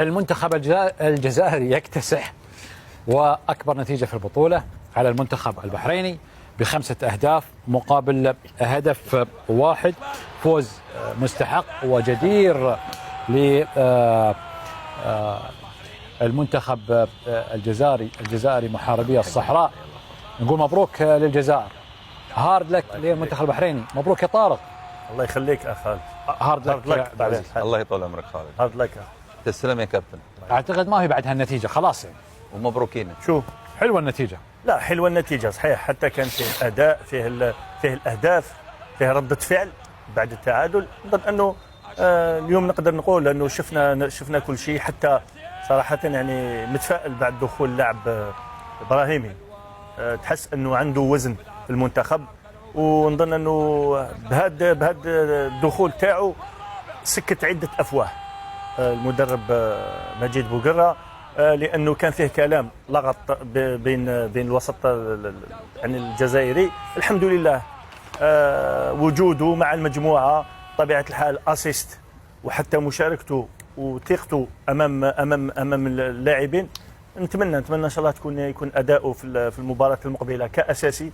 المنتخب الجزائري يكتسح، وأكبر نتيجة في البطولة على المنتخب البحريني ب5 أهداف مقابل هدف واحد. فوز مستحق وجدير للمنتخب الجزائري محاربي الصحراء. نقول مبروك للجزائر، هارد لك للمنتخب البحريني. مبروك يا طارق. الله يخليك يا خالد. هارد لك بعد الله يطول عمرك خالد. هارد لك. تسلم يا كابتن. اعتقد ما هي بعد هالنتيجه خلاص يعني. ومبروكين. شوف حلوه النتيجه. لا حلوه النتيجه صحيح، حتى كان فيه اداء، فيه الاهداف، فيه رده فعل بعد التعادل. نظن انه اليوم نقدر نقول انه شفنا كل شيء، حتى صراحه يعني متفائل بعد دخول لاعب ابراهيمي. تحس انه عنده وزن في المنتخب، ونظن انه بهذا الدخول تاعو سكت عده افواه المدرب مجيد بوقرة، لانه كان فيه كلام لغط بين الوسط يعني الجزائري. الحمد لله وجوده مع المجموعه بطبيعه الحال، اسيست وحتى مشاركته وثقته امام اللاعبين. نتمنى ان شاء الله يكون اداؤه في المباراه المقبله كاساسي.